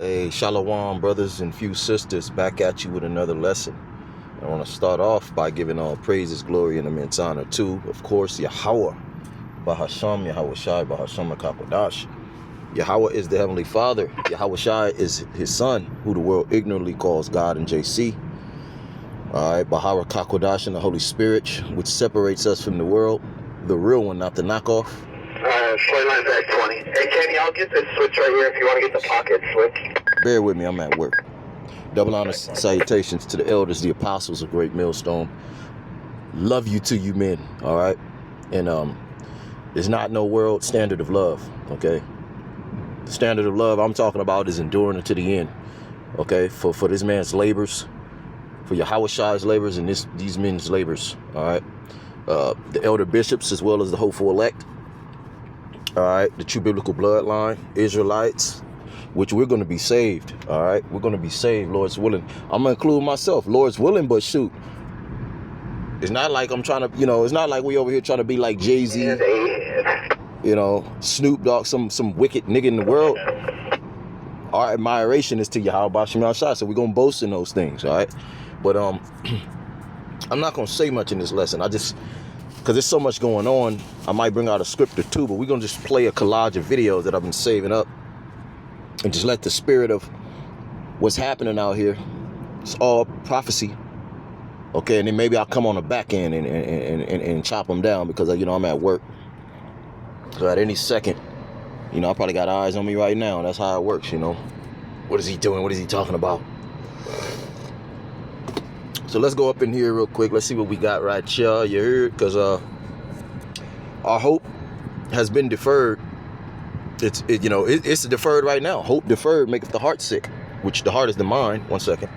Hey, Shalom, brothers and few sisters, back at you with another lesson. I want to start off by giving all praises, glory, and immense honor to, of course, Yahweh, Bahasham, Yahweh Shai, Bahasham HaKakodash. Yahweh is the Heavenly Father. Yahweh Shai is his son, who the world ignorantly calls God and JC. All right, Bahara Kakodash and the Holy Spirit, which separates us from the world, the real one, not the knockoff. Slide line back 20. Hey, Kenny, I'll get this switch right here if you want to get the pocket switch. Bear with me, I'm at work. Double honor salutations to the elders, the apostles of Great Millstone. Love you to you men, all right? And there's not no world standard of love, okay? The standard of love I'm talking about is enduring to the end, okay? For this man's labors, for Yahweh Shai's labors and these men's labors, all right? The elder bishops as well as the hopeful elect, all right? The true biblical bloodline, Israelites, which we're going to be saved, all right? We're going to be saved, Lord's willing. I'm going to include myself, Lord's willing, but shoot. It's not like I'm trying to, it's not like we over here trying to be like Jay-Z, Snoop Dogg, some wicked nigga in the world. Our admiration is to Yahweh Bashim Yahshua, so we're going to boast in those things, all right? But I'm not going to say much in this lesson. Because there's so much going on, I might bring out a script or two, but we're going to just play a collage of videos that I've been saving up and just let the spirit of what's happening out here, it's all prophecy, okay? And then maybe I'll come on the back end and chop them down because, I'm at work. So at any second, I probably got eyes on me right now. That's how it works, What is he doing? What is he talking about? So let's go up in here real quick. Let's see what we got right here. You heard? Because our hope has been deferred. It's deferred right now. Hope deferred maketh the heart sick, which the heart is the mind. 1 second.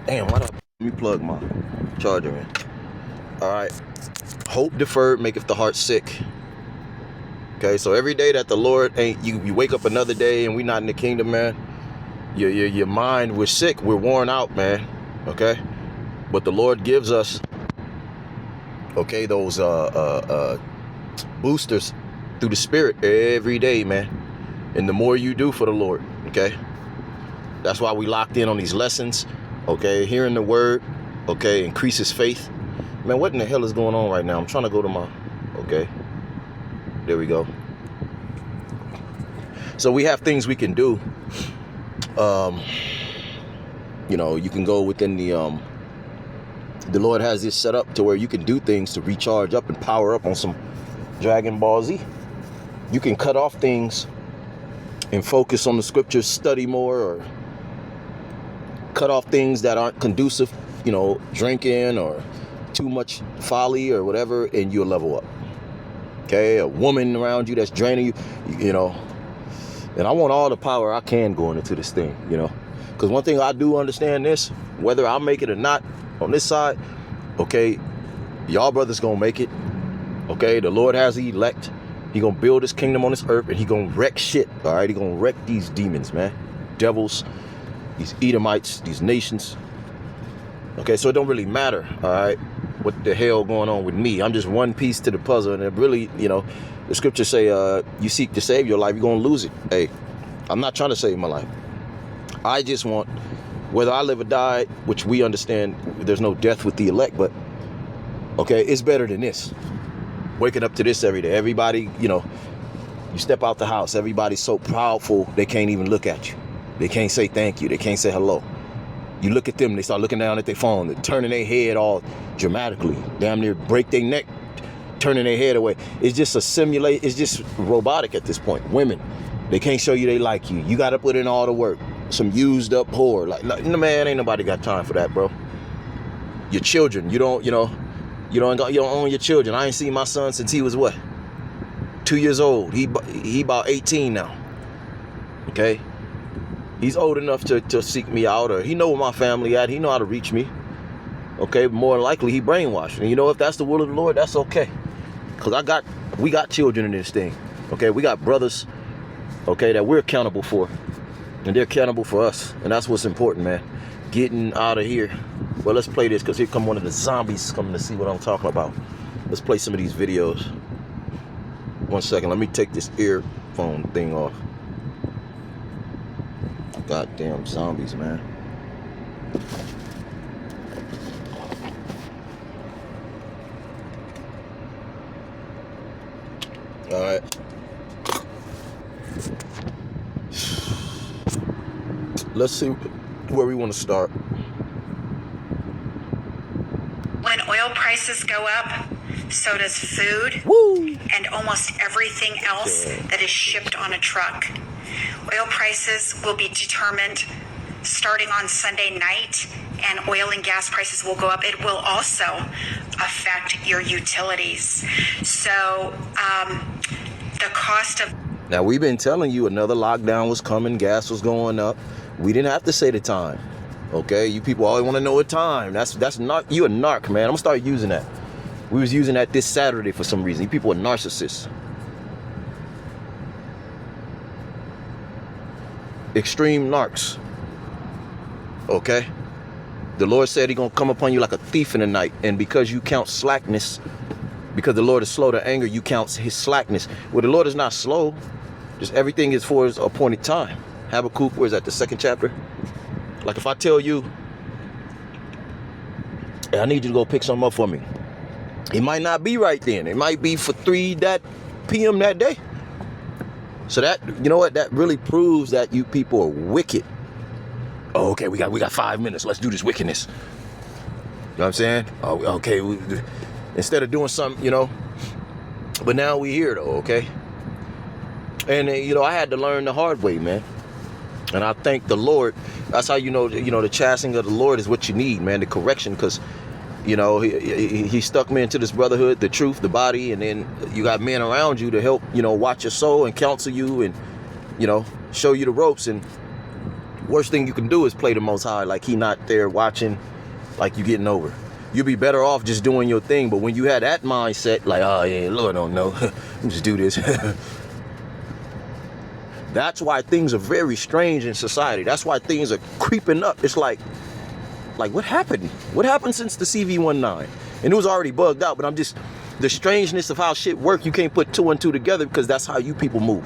Damn, why don't let me plug my charger in? All right. Hope deferred maketh the heart sick. Okay, so every day that the Lord ain't, you wake up another day and we not in the kingdom, man. Your mind, we're sick, we're worn out, man. Okay, but the Lord gives us, okay, those boosters through the Spirit every day, man. And the more you do for the Lord, okay, that's why we locked in on these lessons, okay, hearing the word, okay, increases faith. Man, what in the hell is going on right now? I'm trying to go to my, okay, there we go. So we have things we can do. You can go within the Lord has this set up to where you can do things to recharge up and power up on some Dragon Ball Z. You can cut off things and focus on the scriptures, study more, or cut off things that aren't conducive, drinking or too much folly or whatever, and you'll level up. Okay, a woman around you that's draining you, and I want all the power I can going into this thing, because one thing I do understand this, whether I make it or not on this side, okay, y'all brothers gonna make it, okay? The Lord has the elect. He gonna build his kingdom on this earth, and he gonna wreck shit, all right? He gonna wreck these demons, man, devils, these Edomites, these nations, okay? So it don't really matter, all right, what the hell going on with me. I'm just one piece to the puzzle, and it really, the scriptures say, you seek to save your life, you're going to lose it. Hey, I'm not trying to save my life. I just want, whether I live or die, which we understand there's no death with the elect, but, okay, it's better than this. Waking up to this every day. Everybody, you step out the house, everybody's so proudful, they can't even look at you. They can't say thank you. They can't say hello. You look at them, they start looking down at their phone, they're turning their head all dramatically, damn near break their neck, turning their head away. It's just it's just robotic at this point. Women, they can't show you they like you. You got to put in all the work. Some used up whore. Like, man, ain't nobody got time for that, bro. Your children, you don't own your children. I ain't seen my son since he was 2 years old. He about 18 now. Okay. He's old enough to seek me out, or he know where my family at. He know how to reach me. Okay, more than likely he brainwashed. And if that's the will of the Lord, that's okay. Because we got children in this thing. Okay, we got brothers, okay, that we're accountable for. And they're accountable for us. And that's what's important, man. Getting out of here. Well, let's play this, because here come one of the zombies coming to see what I'm talking about. Let's play some of these videos. 1 second, let me take this earphone thing off. Goddamn zombies, man. All right. Let's see where we want to start. When oil prices go up, so does food. Woo! And almost everything else that is shipped on a truck. Oil prices will be determined starting on Sunday night, and oil and gas prices will go up. It will also affect your utilities. So the cost of... Now, we've been telling you another lockdown was coming, gas was going up. We didn't have to say the time. Okay, you people always want to know a time. That's not, you a narc, man. I'm gonna start using that. We was using that this Saturday for some reason. You people are narcissists. Extreme narcs. Okay? The Lord said He's gonna come upon you like a thief in the night. And because you count slackness, because the Lord is slow to anger, you count His slackness. Well, the Lord is not slow. Just everything is for His appointed time. Habakkuk, where's that, the 2nd chapter? Like if I tell you, hey, I need you to go pick something up for me. It might not be right then. It might be for 3 p.m. that day. So that, you know what, that really proves that you people are wicked. Oh, okay, we got 5 minutes. Let's do this wickedness. You know what I'm saying? Oh, okay. Instead of doing something, you know. But now we here though, okay? And you know, I had to learn the hard way, man. And I thank the Lord. That's how you know, the chastening of the Lord is what you need, man, the correction, because, you know, he stuck me into this brotherhood, the truth, the body, and then you got men around you to help, you know, watch your soul and counsel you and, you know, show you the ropes. And worst thing you can do is play the Most High like He not there watching, like you getting over. You'll be better off just doing your thing. But when you had that mindset, like, oh yeah, Lord don't know, just do this. That's why things are very strange in society. That's why things are creeping up. It's like what happened? What happened since the CV-19? And it was already bugged out, but I'm just, the strangeness of how shit work, you can't put 2 and 2 together because that's how you people move.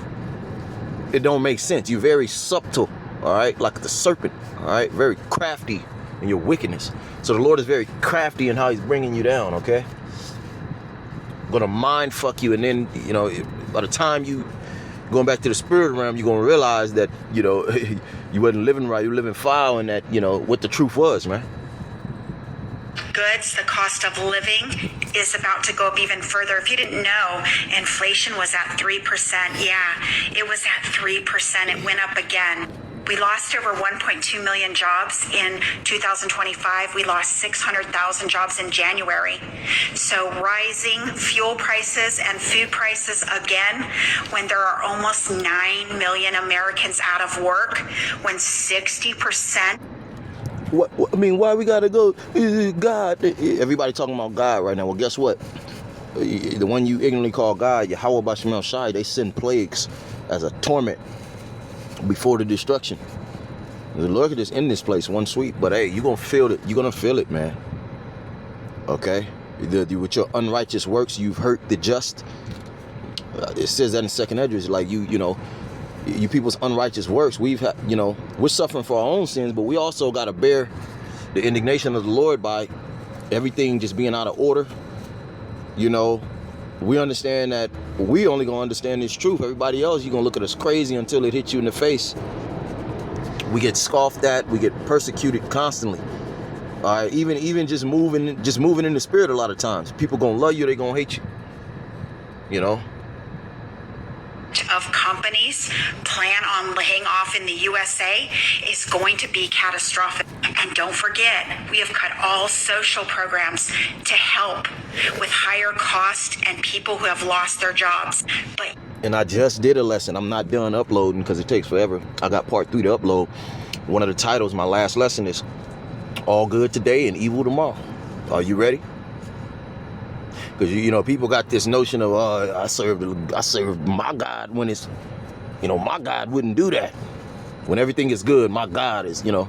It don't make sense. You're very subtle, all right? Like the serpent, all right? Very crafty in your wickedness. So the Lord is very crafty in how He's bringing you down, okay? Gonna mind fuck you, and then, you know, by the time you going back to the spirit realm, you're going to realize that, you know, you wasn't living right. You were living foul, and that, you know, what the truth was, man. Goods, the cost of living is about to go up even further. If you didn't know, inflation was at 3%. Yeah, it was at 3%. It went up again. We lost over 1.2 million jobs in 2025. We lost 600,000 jobs in January. So rising fuel prices and food prices again, when there are almost 9 million Americans out of work, when 60%. What I mean, why we gotta go? God, everybody talking about God right now. Well, guess what? The one you ignorantly call God, Yahweh Bashemel Shai, they send plagues as a torment before the destruction. The Lord could just end this place one sweep, but hey, you're gonna feel it. You're gonna feel it, man. Okay, with your unrighteous works, you've hurt the just. It says that in 2nd Esdras, like you know, you people's unrighteous works. We've had, you know, we're suffering for our own sins, but we also got to bear the indignation of the Lord by everything just being out of order. You know, we understand that we only gonna understand this truth. Everybody else, you're gonna look at us crazy until it hits you in the face. We get scoffed at, we get persecuted constantly. All right, even just moving in the spirit a lot of times. People gonna love you, they gonna hate you. You know? Of companies plan on laying off in the USA is going to be catastrophic. And don't forget, we have cut all social programs to help with higher cost and people who have lost their jobs. And I just did a lesson. I'm not done uploading because it takes forever. I got part 3 to upload. One of the titles, my last lesson, is All Good Today and Evil Tomorrow. Are you ready? Because, you know, people got this notion of, I serve my God, when it's, you know, my God wouldn't do that. When everything is good, my God is, you know.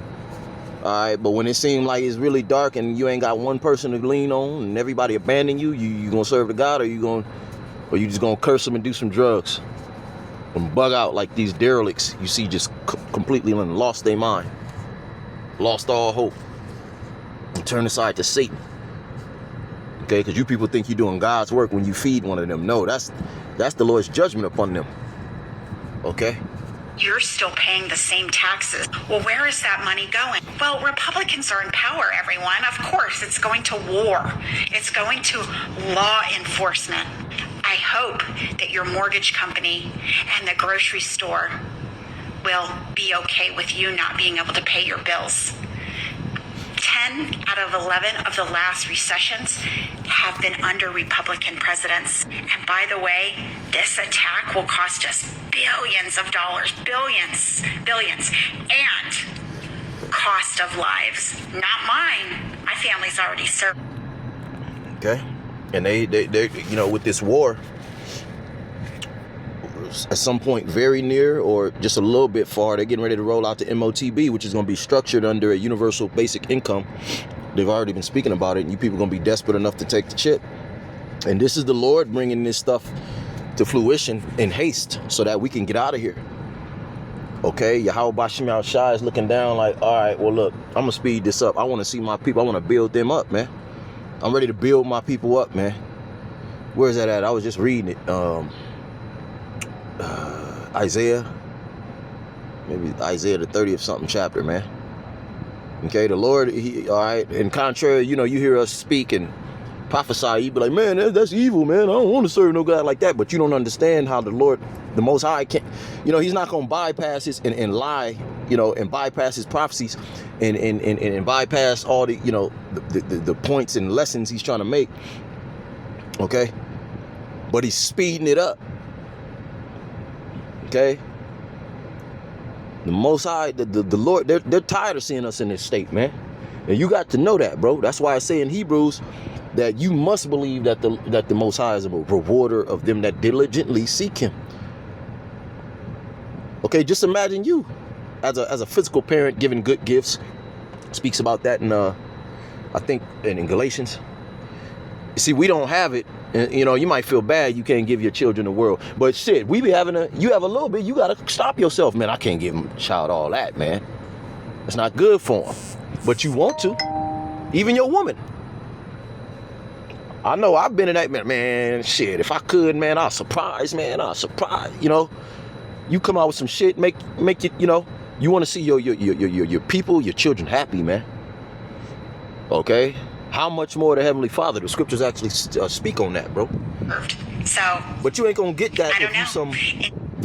All right, but when it seems like it's really dark and you ain't got one person to lean on and everybody abandon you, you gonna serve the God, or you just gonna curse them and do some drugs? and bug out like these derelicts you see just completely lost their mind, lost all hope, and turn aside to Satan. Okay, because you people think you're doing God's work when you feed one of them. No, that's the Lord's judgment upon them. Okay. You're still paying the same taxes. Well, where is that money going? Well, Republicans are in power, everyone. Of course, it's going to war. It's going to law enforcement. I hope that your mortgage company and the grocery store will be okay with you not being able to pay your bills. 10 out of 11 of the last recessions have been under Republican presidents. And by the way, this attack will cost us billions of dollars, billions, and cost of lives. Not mine. My family's already served. Okay. And they you know, with this war, at some point very near or just a little bit far, they're getting ready to roll out the MOTB, which is going to be structured under a universal basic income. They've already been speaking about it, and you people are going to be desperate enough to take the chip. And this is the Lord bringing this stuff to fruition in haste so that we can get out of here. Okay, Yahweh Bashim Al-Shai is looking down like, all right, well, look, I'm going to speed this up. I want to see my people. I want to build them up, man. I'm ready to build my people up, man. Where's that at? I was just reading it. Isaiah, maybe Isaiah the 30th something chapter, man. Okay, the Lord, all right, and contrary, you know, you hear us speak and prophesy, you be like, man, that's evil, man. I don't want to serve no God like that. But you don't understand how the Lord, the Most High, can't, you know, he's not going to bypass this and lie, you know, and bypass his prophecies and bypass all the, you know, the points and lessons he's trying to make. Okay, but he's speeding it up. Okay, the Most High, the Lord, they're tired of seeing us in this state, man. And you got to know that, bro. That's why I say in Hebrews that you must believe that the Most High is a rewarder of them that diligently seek him. Okay, just imagine you as a physical parent giving good gifts. Speaks about that in I think in Galatians. You see, we don't have it. And, you know, you might feel bad you can't give your children the world. But shit, we be having you have a little bit, you got to stop yourself. Man, I can't give a child all that, man. It's not good for them. But you want to. Even your woman. I know I've been in that, man, shit. If I could, man, I'll surprise, man. I'll surprise. You know, you come out with some shit, make it, you know, you want to see your people, your children happy, man. Okay? How much more the Heavenly Father? The scriptures actually speak on that, bro. So, but you ain't gonna get that if you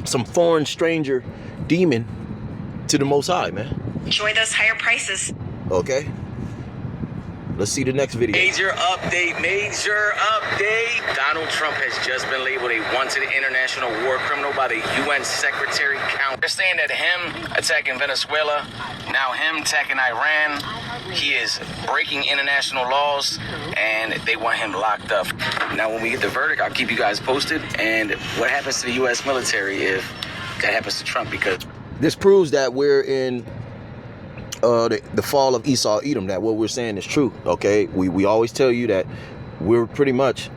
some foreign stranger demon to the Most High, man. Enjoy those higher prices. Okay. Let's see the next video. Major update. Donald Trump has just been labeled a wanted international war criminal by the UN Secretary Council. They're saying that him attacking Venezuela, now him attacking Iran, he is breaking international laws, and they want him locked up. Now, when we get the verdict, I'll keep you guys posted. And what happens to the U.S. military if that happens to Trump? Because this proves that we're in the fall of Esau, Edom, that what we're saying is true. Okay, we always tell you that we're pretty much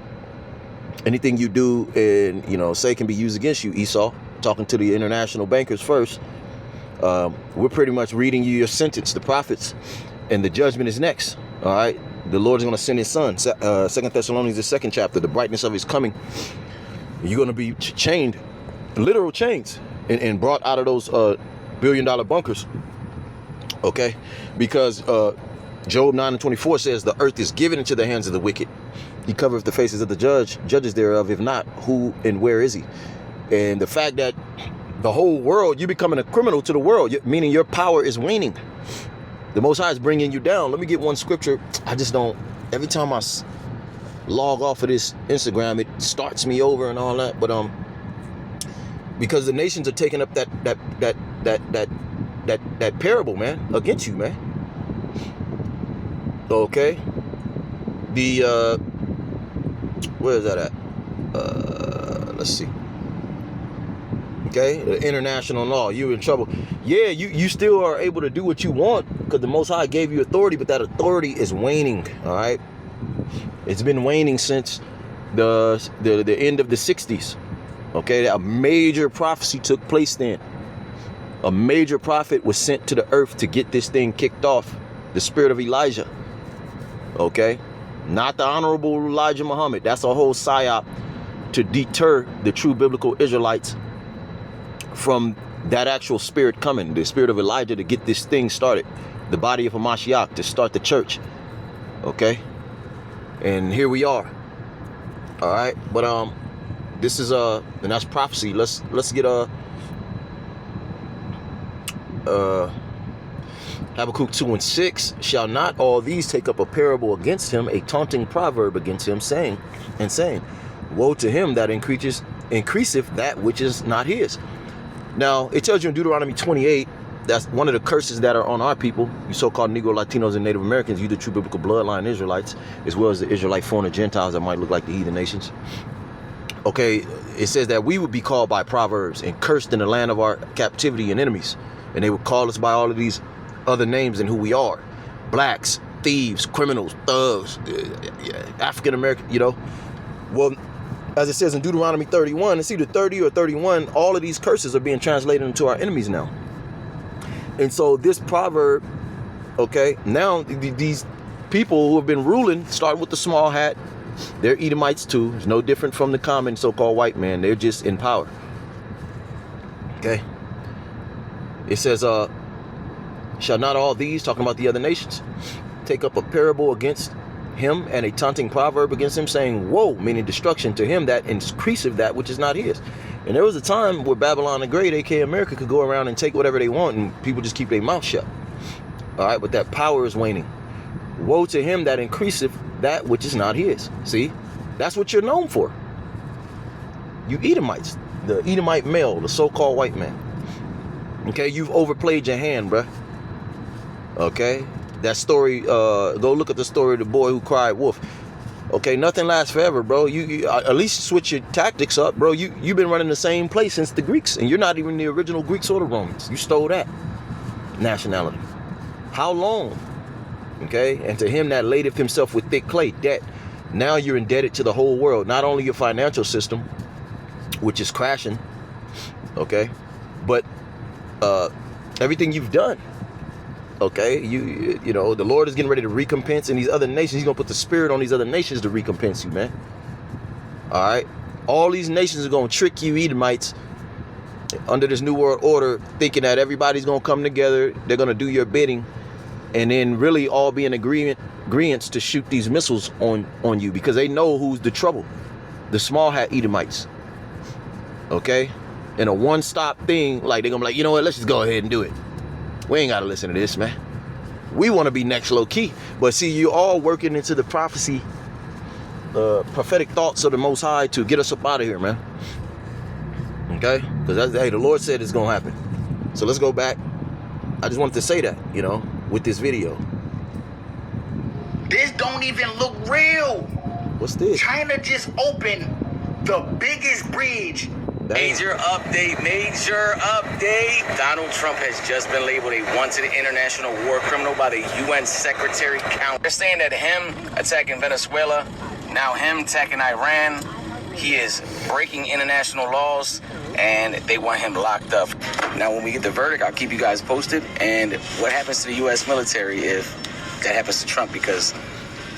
anything you do and, you know, say can be used against you, Esau. Talking to the international bankers first, we're pretty much reading you your sentence, the prophets, and the judgment is next. All right, the Lord is going to send his son. 2 Thessalonians, the 2nd chapter, the brightness of his coming. You're going to be chained, literal chains, and brought out of those billion-dollar bunkers. Okay, because Job 9:24 says the earth is given into the hands of the wicked. He covereth the faces of the judges thereof. If not, who and where is he? And the fact that the whole world, you're becoming a criminal to the world, meaning your power is waning. The Most High is bringing you down. Let me get one scripture. I just don't. Every time I log off of this Instagram, it starts me over and all that. But because the nations are taking up that parable, man, against you, man. Okay. The where is that at? Let's see. Okay, the international law. You're in trouble. Yeah, you still are able to do what you want because the Most High gave you authority, but that authority is waning. All right, it's been waning since the end of the 60s. Okay, a major prophecy took place then. A major prophet was sent to the earth to get this thing kicked off. The spirit of Elijah. Okay, not the honorable Elijah Muhammad. That's a whole psyop to deter the true biblical Israelites from that actual spirit coming. The spirit of Elijah to get this thing started. The body of Hamashiach to start the church. Okay, and here we are. All right, but this is and that's prophecy. Let's get Habakkuk 2:6. Shall not all these take up a parable against him, a taunting proverb against him, saying, woe to him that increaseth that which is not his. Now it tells you in Deuteronomy 28, that's one of the curses that are on our people, you so-called Negro, Latinos, and Native Americans, you the true biblical bloodline Israelites, as well as the Israelite foreigner Gentiles that might look like the heathen nations. Okay, it says that we would be called by proverbs and cursed in the land of our captivity and enemies. And they would call us by all of these other names than who we are. Blacks, thieves, criminals, thugs, African American, you know. Well, as it says in Deuteronomy 31, it's either 30 or 31, all of these curses are being translated into our enemies now. And so this proverb, okay, now these people who have been ruling, starting with the small hat, they're Edomites too. It's no different from the common so-called white man. They're just in power. Okay. It says, shall not all these, talking about the other nations, take up a parable against him and a taunting proverb against him, saying, woe, meaning destruction, to him that increaseth that which is not his. And there was a time where Babylon the Great, aka America, could go around and take whatever they want and people just keep their mouth shut. All right, but that power is waning. Woe to him that increaseth that which is not his. See, that's what you're known for. You Edomites, the Edomite male, the so-called white man. Okay, you've overplayed your hand, bruh. Okay, that story, go look at the story of the boy who cried wolf. Okay, nothing lasts forever, bro. You at least switch your tactics up, bro. You've been running the same place since the Greeks, and you're not even the original Greeks or the Romans. You stole that nationality. How long? Okay, and to him that ladeth himself with thick clay, debt. Now you're indebted to the whole world, not only your financial system, which is crashing, okay, but everything you've done. Okay, you know, the Lord is getting ready to recompense in these other nations. He's gonna put the spirit on these other nations to recompense you, man. All right, all these nations are gonna trick you Edomites under this new world order, thinking that everybody's gonna come together, they're gonna do your bidding, and then really all be in agreements to shoot these missiles on you, because they know who's the trouble. The small hat Edomites. Okay, in a one-stop thing, like they're gonna be like, you know what, let's just go ahead and do it. We ain't gotta listen to this, man. We want to be next low key. But see, you all working into the prophecy, prophetic thoughts of the Most High to get us up out of here, man. Okay, because hey, the Lord said it's gonna happen. So let's go back. I just wanted to say that, you know, with this video. This don't even look real. What's this? China just opened the biggest bridge. Major update. Donald Trump has just been labeled a wanted international war criminal by the UN Secretary Council. They're saying that him attacking Venezuela, now him attacking Iran, he is breaking international laws, and they want him locked up. Now, when we get the verdict, I'll keep you guys posted. And what happens to the U.S. military if that happens to Trump? Because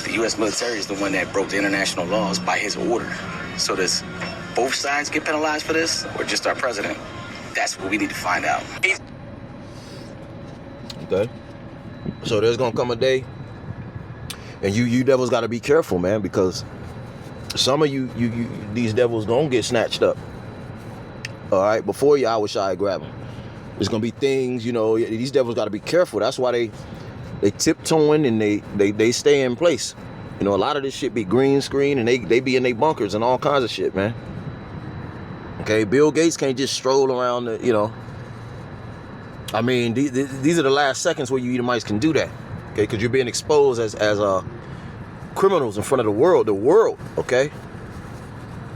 the U.S. military is the one that broke the international laws by his order. So does both sides get penalized for this, or just our president? That's what we need to find out. Okay. So there's gonna come a day, and you devils got to be careful, man, because some of you these devils gonna get snatched up. All right, before Yahushua grab them. There's gonna be things, you know. These devils got to be careful. That's why they tiptoeing and they stay in place. You know, a lot of this shit be green screen, and they be in their bunkers and all kinds of shit, man. Okay, Bill Gates can't just stroll around, you know. I mean, these are the last seconds where you Edomites can do that, okay? Because you're being exposed as criminals in front of the world, okay?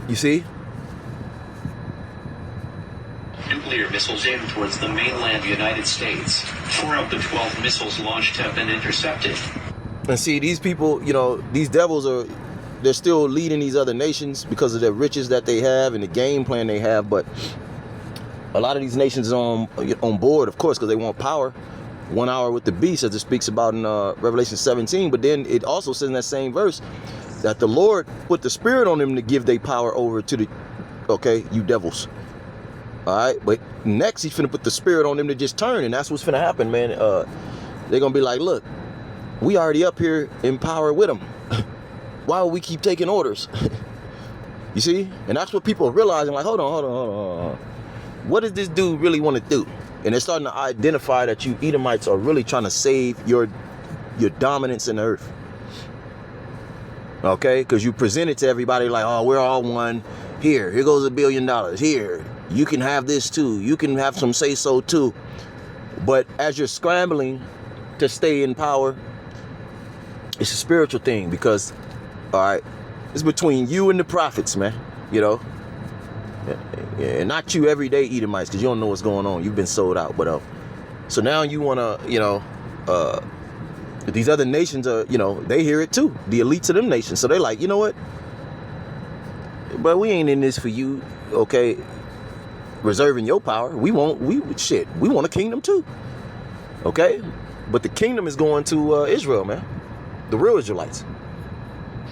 You see? Nuclear missiles aimed towards the mainland United States. 4 of the 12 missiles launched have been intercepted. And see, these people, you know, these devils are they're still leading these other nations because of the riches that they have and the game plan they have. But a lot of these nations are on board, of course, because they want power. 1 hour with the beast, as it speaks about in Revelation 17. But then it also says in that same verse that the Lord put the spirit on them to give their power over to the, okay, you devils. All right, but next he's finna put the spirit on them to just turn, and that's what's finna happen, man. They're gonna be like, look, we already up here in power with them. Why would we keep taking orders? You see? And that's what people are realizing, like, hold on. What does this dude really want to do? And they're starting to identify that you Edomites are really trying to save your dominance in the earth. Okay? Because you present it to everybody like, oh, we're all one. Here goes $1 billion. Here, you can have this too. You can have some say-so too. But as you're scrambling to stay in power, it's a spiritual thing because, all right, it's between you and the prophets, man. You know? Yeah, not you everyday Edomites, because you don't know what's going on. You've been sold out. But so now you want to, these other nations are, they hear it too. The elites of them nations. So they're like, you know what? But we ain't in this for you, okay? Reserving your power. We want a kingdom too. Okay? But the kingdom is going to Israel, man. The real Israelites.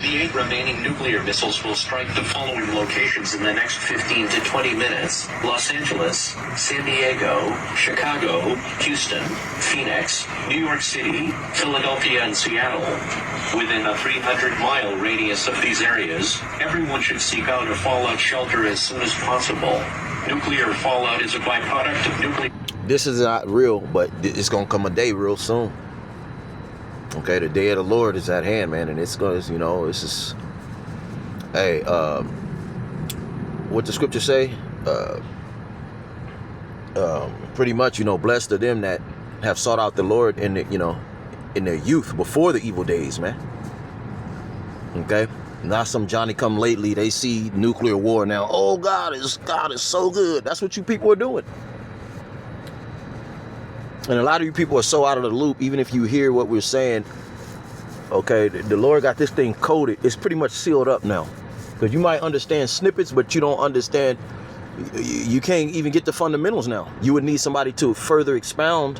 The 8 remaining nuclear missiles will strike the following locations in the next 15 to 20 minutes: Los Angeles, San Diego, Chicago, Houston, Phoenix, New York City, Philadelphia, and Seattle. Within a 300-mile radius of these areas, everyone should seek out a fallout shelter as soon as possible. Nuclear fallout is a byproduct of nuclear... This is not real, but it's going to come a day real soon. Okay, the day of the Lord is at hand, man, and it's going to, it's just, hey, what the scripture say? Pretty much, blessed are them that have sought out the Lord in their youth before the evil days, man. Okay, not some Johnny come lately. They see nuclear war now. Oh, God is so good. That's what you people are doing. And a lot of you people are so out of the loop, even if you hear what we're saying. Okay, the Lord got this thing coded. It's pretty much sealed up now. Because you might understand snippets, but you don't understand. You can't even get the fundamentals now. You would need somebody to further expound.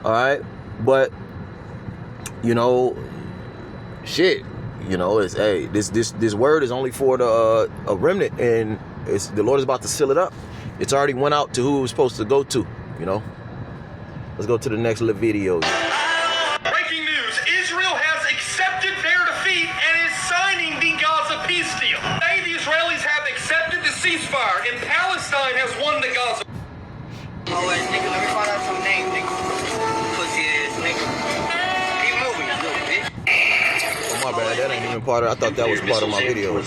All right. But, shit. It's, hey, this word is only for the a remnant. And the Lord is about to seal it up. It's already went out to who it was supposed to go to, Let's go to the next little video. Breaking news. Israel has accepted their defeat and is signing the Gaza peace deal. Today, the Israelis have accepted the ceasefire and Palestine has won the Gaza. Oh, wait, nigga, let me find out some names, nigga. Pussy ass nigga. Keep moving, you little bitch. Oh, my bad. That ain't even part of... I thought that was part of my video.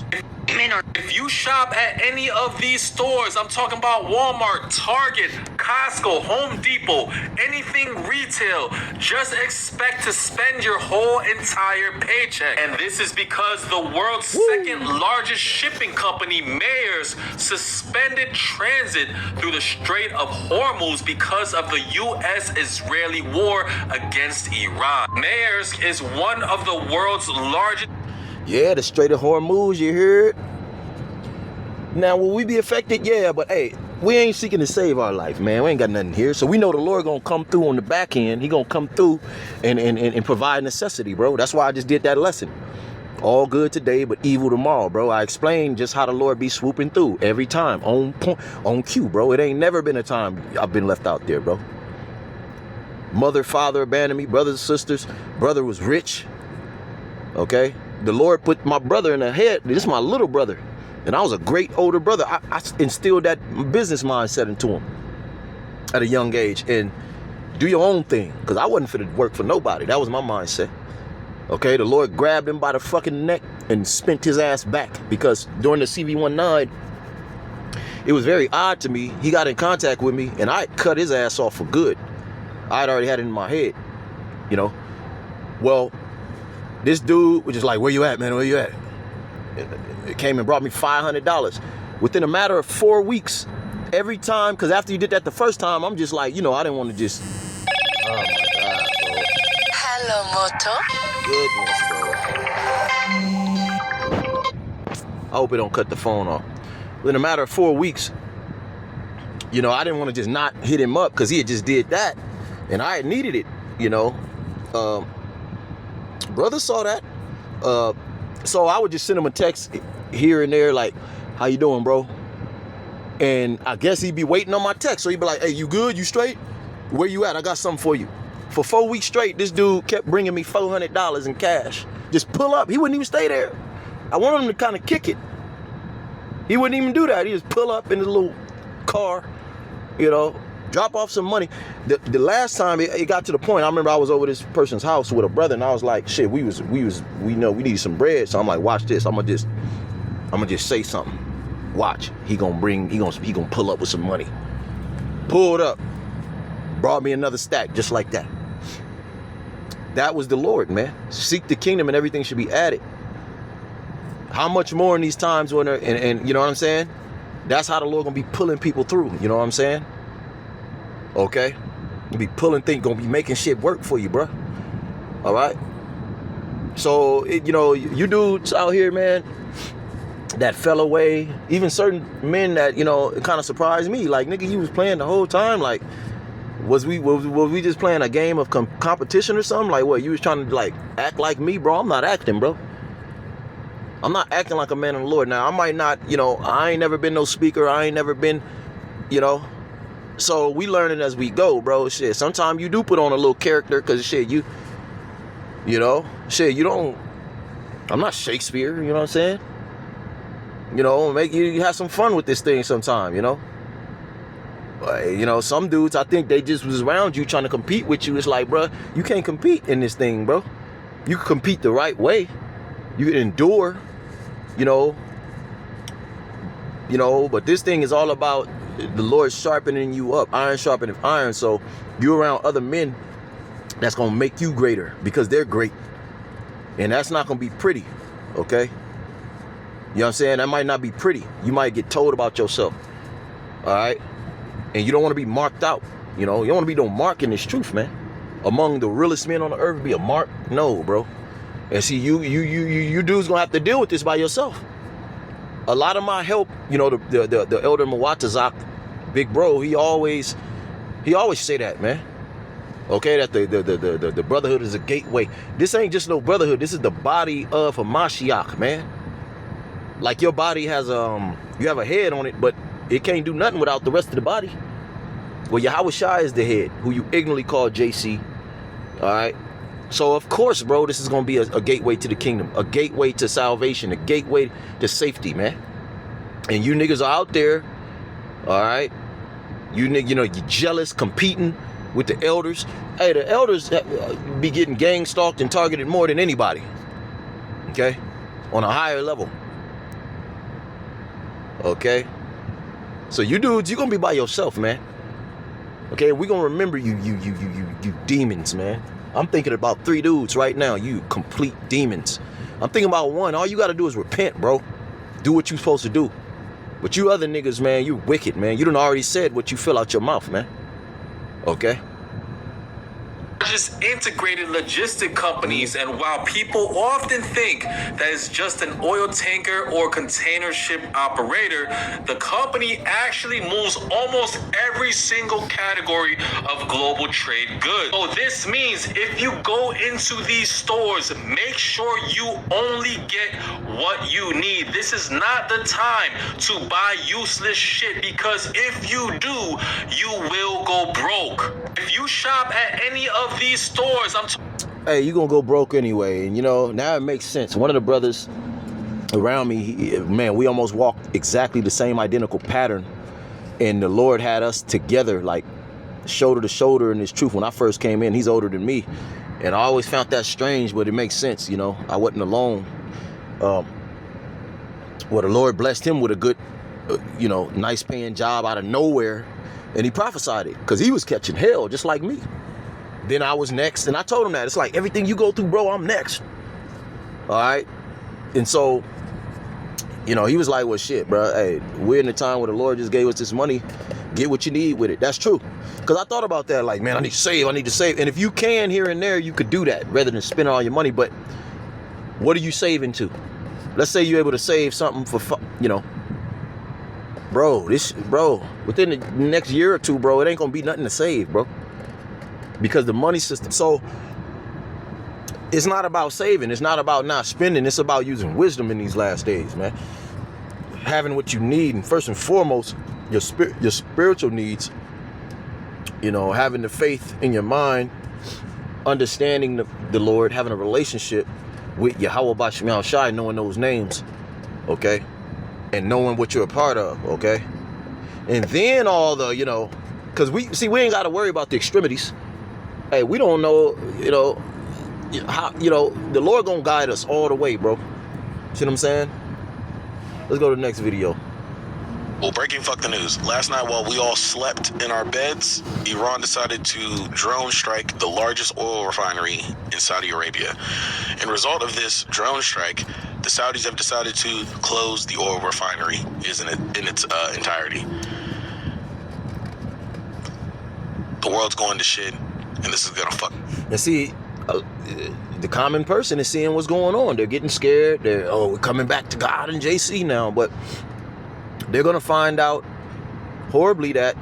If you shop at any of these stores, I'm talking about Walmart, Target, Costco, Home Depot, anything retail, just expect to spend your whole entire paycheck. And this is because the world's second largest shipping company, Maersk, suspended transit through the Strait of Hormuz because of the U.S.-Israeli war against Iran. Maersk is one of the world's largest... Yeah, the Strait of Hormuz, you heard? Now, will we be affected? Yeah, but hey, we ain't seeking to save our life, man. We ain't got nothing here. So we know the Lord gonna come through on the back end. He gonna come through and provide necessity, bro. That's why I just did that lesson. All good today, but evil tomorrow, bro. I explained just how the Lord be swooping through every time. On point, on cue, bro. It ain't never been a time I've been left out there, bro. Mother, father abandoned me. Brothers and sisters. Brother was rich. Okay? The Lord put my brother in the head. This is my little brother. And I was a great older brother. I instilled that business mindset into him at a young age. And do your own thing. Because I wasn't fit to work for nobody. That was my mindset. Okay? The Lord grabbed him by the fucking neck and spent his ass back. Because during the CV-19, it was very odd to me. He got in contact with me and I cut his ass off for good. I had already had it in my head. Well, this dude was just like, where you at, man? Where you at? It came and brought me $500. Within a matter of 4 weeks, every time, because after you did that the first time, I'm just like, I didn't want to just... Oh, my God, bro. Hello, Moto. Goodness, bro. I hope it don't cut the phone off. In a matter of 4 weeks, you know, I didn't want to just not hit him up because he had just did that. And I had needed it, you know. Brother saw that. So I would just send him a text here and there like, how you doing, bro? And I guess he'd be waiting on my text. So he'd be like, hey, you good? You straight? Where you at? I got something for you. For 4 weeks straight, this dude kept bringing me $400 in cash. Just pull up. He wouldn't even stay there. I wanted him to kind of kick it. He wouldn't even do that. He just pull up in his little car, you know, drop off some money. The last time it got to the point, I remember I was over this person's house with a brother, and I was like, shit, we know we need some bread. So I'm like, watch this. I'm gonna just say something. Watch. He gonna pull up with some money. Pulled up. Brought me another stack just like that. That was the Lord, man. Seek the kingdom and everything should be added. How much more in these times when and you know what I'm saying? That's how the Lord gonna be pulling people through. You know what I'm saying? Okay? You'll be pulling things, gonna be making shit work for you, bro. All right? So, you know, you dudes out here, man, that fell away. Even certain men that, you know, it kind of surprised me. Like, nigga, you was playing the whole time. Like, was we just playing a game of competition or something? Like, what, you was trying to, like, act like me, bro? I'm not acting, bro. I'm not acting like a man of the Lord. Now, I might not, you know, I ain't never been no speaker. I ain't never been, you know. So we learning as we go, bro. Shit, sometimes you do put on a little character because, shit, you know, shit, you don't, I'm not Shakespeare, you know what I'm saying? You know, make you have some fun with this thing sometime, you know. You know, some dudes, I think they just was around you trying to compete with you. It's like, bro, you can't compete in this thing, bro. You can compete the right way. You can endure, you know, but this thing is all about the Lord sharpening you up, iron sharpening iron. So you're around other men that's going to make you greater because they're great. And that's not going to be pretty, okay? You know what I'm saying? That might not be pretty. You might get told about yourself, all right? And you don't want to be marked out, you know? You don't want to be no mark in this truth, man. Among the realest men on the earth, be a mark? No, bro. And see, you dudes gonna have to deal with this by yourself. A lot of my help, you know, the elder Mwatazak, big bro, he always say that, man. Okay, that the brotherhood is a gateway. This ain't just no brotherhood. This is the body of a Mashiach, man. Like your body has you have a head on it, but it can't do nothing without the rest of the body. Well, Yahweh Shai is the head, who you ignorantly call JC. All right. So, of course, bro, this is going to be a gateway to the kingdom, a gateway to salvation, a gateway to safety, man. And you niggas are out there, all right? You know, you're jealous, competing with the elders. Hey, the elders be getting gang stalked and targeted more than anybody, okay? On a higher level, okay? So you dudes, you're going to be by yourself, man. Okay, we're going to remember you demons, man. I'm thinking about 3 dudes right now, you complete demons. I'm thinking about 1. All you got to do is repent, bro. Do what you're supposed to do. But you other niggas, man, you wicked, man. You done already said what you feel out your mouth, man. Okay? Just integrated logistic companies, and while people often think that it's just an oil tanker or container ship operator, the company actually moves almost every single category of global trade goods. So this means if you go into these stores, make sure you only get what you need. This is not the time to buy useless shit, because if you do, you will go broke. If you shop at any of these stores, hey, you gonna go broke anyway. And you know, now it makes sense. One of the brothers around me, man, we almost walked exactly the same identical pattern, and the Lord had us together, like shoulder to shoulder in this truth. When I first came in, he's older than me, and I always found that strange, but it makes sense. You know, I wasn't alone. Well, the Lord blessed him with a good, you know, nice paying job out of nowhere, and he prophesied it because he was catching hell just like me. Then I was next, and I told him that. It's like, everything you go through, bro, I'm next. All right? And so, you know, he was like, well, shit, bro. Hey, we're in the time where the Lord just gave us this money. Get what you need with it. That's true. Because I thought about that, like, man, I need to save. And if you can here and there, you could do that rather than spend all your money. But what are you saving to? let's say you're able to save something for, bro, within the next year or two, bro, it ain't gonna be nothing to save, bro. Because the money system, so it's not about saving, it's not about not spending, it's about using wisdom in these last days, man. Having what you need, and first and foremost, your spiritual needs, having the faith in your mind, understanding the Lord, having a relationship with Yahweh Bashim Shai, knowing those names, okay, and knowing what you're a part of, okay, and then all the, because we ain't got to worry about the extremities. Hey, we don't know, how, the Lord gonna guide us all the way, bro. See what I'm saying? Let's go to the next video. Well, breaking fuck the news. Last night while we all slept in our beds, Iran decided to drone strike the largest oil refinery in Saudi Arabia. In result of this drone strike, the Saudis have decided to close the oil refinery in its entirety. The world's going to shit, and this is gonna fuck. And see, the common person is seeing what's going on. They're getting scared. We're coming back to God and JC now, but they're going to find out horribly that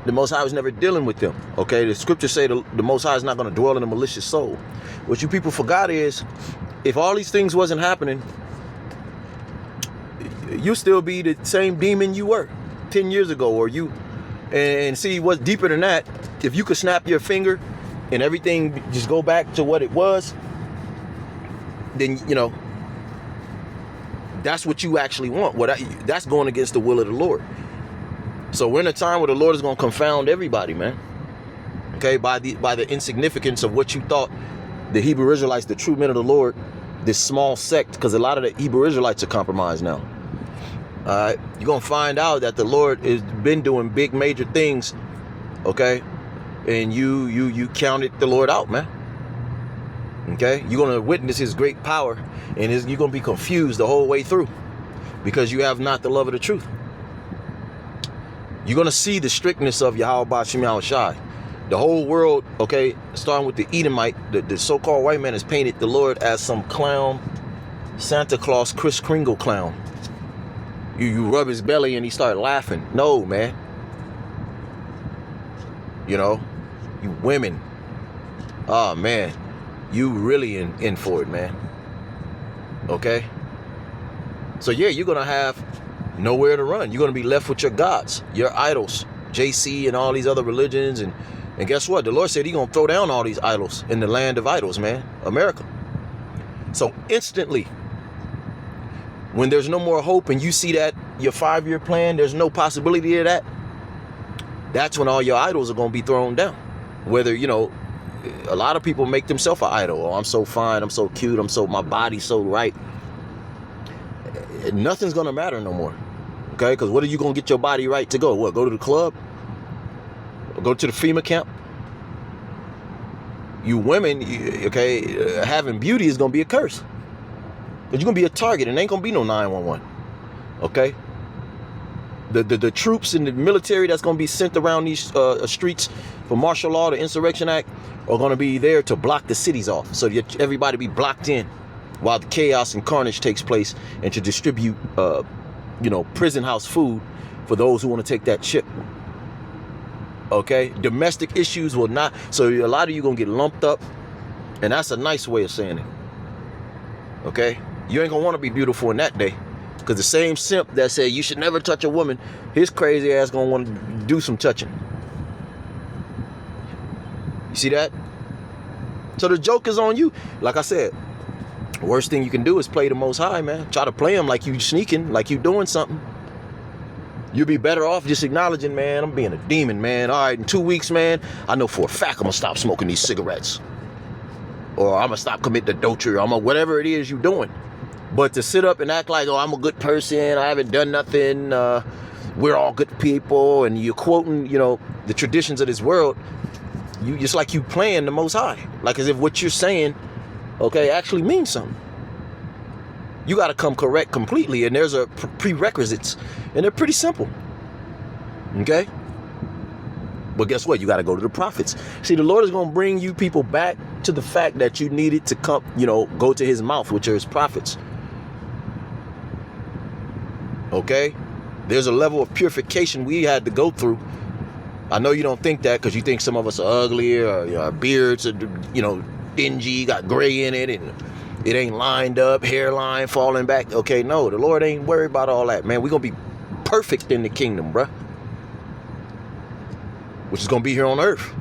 the Most High was never dealing with them. Okay, the scriptures say the Most High is not going to dwell in a malicious soul. What you people forgot is, if all these things wasn't happening, you still be the same demon you were 10 years ago, or and see what's deeper than that. If you could snap your finger and everything just go back to what it was, then, that's what you actually want. That's going against the will of the Lord. So we're in a time where the Lord is going to confound everybody, man. Okay, by the insignificance of what you thought the Hebrew Israelites, the true men of the Lord, this small sect, because a lot of the Hebrew Israelites are compromised now. All right, you're going to find out that the Lord has been doing big major things, okay? And you counted the Lord out, man. Okay, you're going to witness his great power, and you're going to be confused the whole way through because you have not the love of the truth. You're going to see the strictness of Yahweh Bashim Yahushai. The whole world, okay, starting with the Edomite, the so-called white man has painted the Lord as some clown, Santa Claus, Kris Kringle clown. You rub his belly and he start laughing. No, man. You women. Oh, man. You really in for it, man. Okay? So, yeah, you're going to have nowhere to run. You're going to be left with your gods, your idols, JC and all these other religions. And guess what? The Lord said he's going to throw down all these idols in the land of idols, man. America. So, instantly, when there's no more hope and you see that your 5-year plan, there's no possibility of that, that's when all your idols are going to be thrown down. Whether, a lot of people make themselves an idol. Oh, I'm so fine, I'm so cute, my body's so right. Nothing's going to matter no more. Okay? Because what are you going to get your body right to go? What, go to the club? Or go to the FEMA camp? You women, okay, having beauty is going to be a curse. Because you're going to be a target and ain't going to be no 911. Okay? The troops in the military that's going to be sent around these streets for martial law, the Insurrection Act, are going to be there to block the cities off. So that everybody be blocked in while the chaos and carnage takes place, and to distribute, prison house food for those who want to take that chip. Okay? Domestic issues will not. So a lot of you going to get lumped up, and that's a nice way of saying it. Okay? You ain't going to want to be beautiful in that day. Because the same simp that said you should never touch a woman, his crazy ass gonna want to do some touching. You see that? So the joke is on you. Like I said, worst thing you can do is play the Most High, man. Try to play him like you sneaking, like you doing something. You'll be better off just acknowledging, man, I'm being a demon, man. All right, in 2 weeks, man, I know for a fact I'm gonna stop smoking these cigarettes. Or I'm gonna stop committing adultery. Whatever it is you're doing. But to sit up and act like, oh, I'm a good person, I haven't done nothing, we're all good people, and you're quoting, the traditions of this world, it's like you playing the Most High. Like as if what you're saying, okay, actually means something. You got to come correct completely, and there's a prerequisites, and they're pretty simple. Okay? But guess what? You got to go to the prophets. See, the Lord is going to bring you people back to the fact that you needed to come, go to his mouth, which are his prophets. Okay? There's a level of purification we had to go through. I know you don't think that because you think some of us are ugly, or our beards are, dingy, got gray in it, and it ain't lined up, hairline falling back. Okay, no, the Lord ain't worried about all that, man. We're going to be perfect in the kingdom, bruh. Which is going to be here on earth.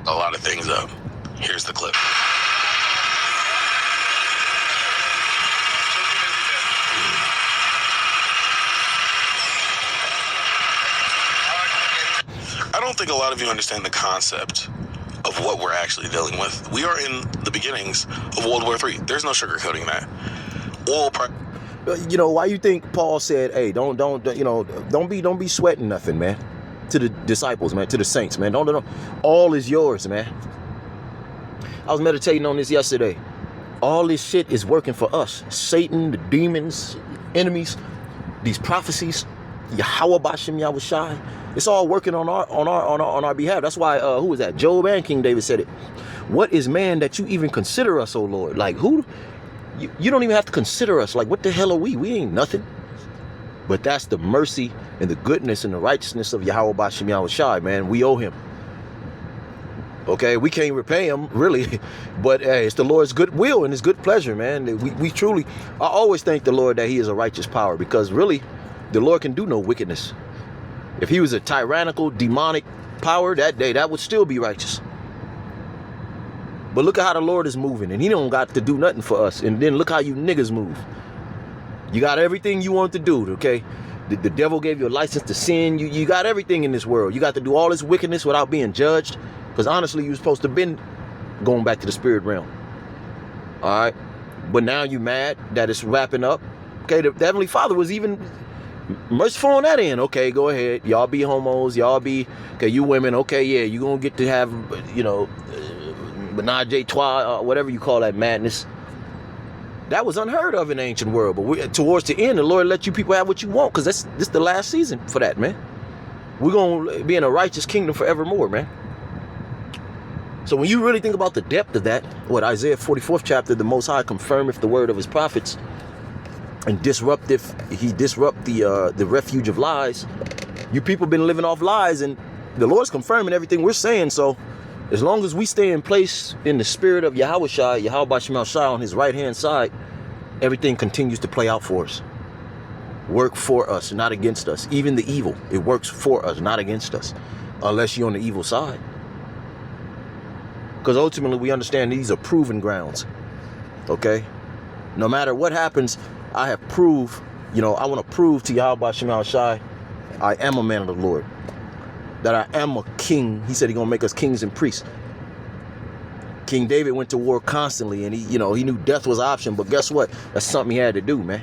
A lot of things up. Here's the clip. I don't think a lot of you understand the concept of what we're actually dealing with. We are in the beginnings of World War III. There's no sugarcoating that. Why you think Paul said, "Hey, don't be sweating nothing, man," to the disciples, man, to the saints, man. Don't. All is yours, man. I was meditating on this yesterday. All this shit is working for us. Satan, the demons, enemies, these prophecies, Yahweh Bashem Yahushai. It's all working on our behalf. That's why who was that? Job and King David said it. What is man that you even consider us, O Lord? Like who? You don't even have to consider us. Like what the hell are we? We ain't nothing. But that's the mercy and the goodness and the righteousness of Yahweh Bashem Yahushai, man. We owe him. Okay, we can't repay him, really. But hey, it's the Lord's good will and his good pleasure, man. We truly, I always thank the Lord that he is a righteous power, because really, the Lord can do no wickedness. If he was a tyrannical, demonic power that day, that would still be righteous. But look at how the Lord is moving, and he don't got to do nothing for us. And then look how you niggas move. You got everything you want to do, okay? The devil gave you a license to sin. You got everything in this world. You got to do all this wickedness without being judged. Because honestly, you were supposed to have been going back to the spirit realm. All right? But now you mad that it's wrapping up. Okay, the Heavenly Father was even merciful on that end. Okay, go ahead. Y'all be homos. Y'all be, okay, you women. Okay, yeah, you going to get to have, menage a trois, whatever you call that madness. That was unheard of in the ancient world. But towards the end, the Lord let you people have what you want, because this is the last season for that, man. We're going to be in a righteous kingdom forevermore, man. So when you really think about the depth of that, Isaiah 44th chapter, the Most High confirmeth the word of his prophets and disrupt the refuge of lies. You people been living off lies, and the Lord's confirming everything we're saying. So as long as we stay in place in the spirit of Yahushai, Yahweh Bashem Shai on his right-hand side, everything continues to play out for us. Work for us, not against us. Even the evil, it works for us, not against us. Unless you're on the evil side. Because ultimately we understand these are proven grounds. Okay? No matter what happens, I have proved, I want to prove to Yahweh Bashem Shai, I am a man of the Lord. That I am a king. He said he's going to make us kings and priests. King David went to war constantly, and he knew death was an option, but guess what? That's something he had to do, man.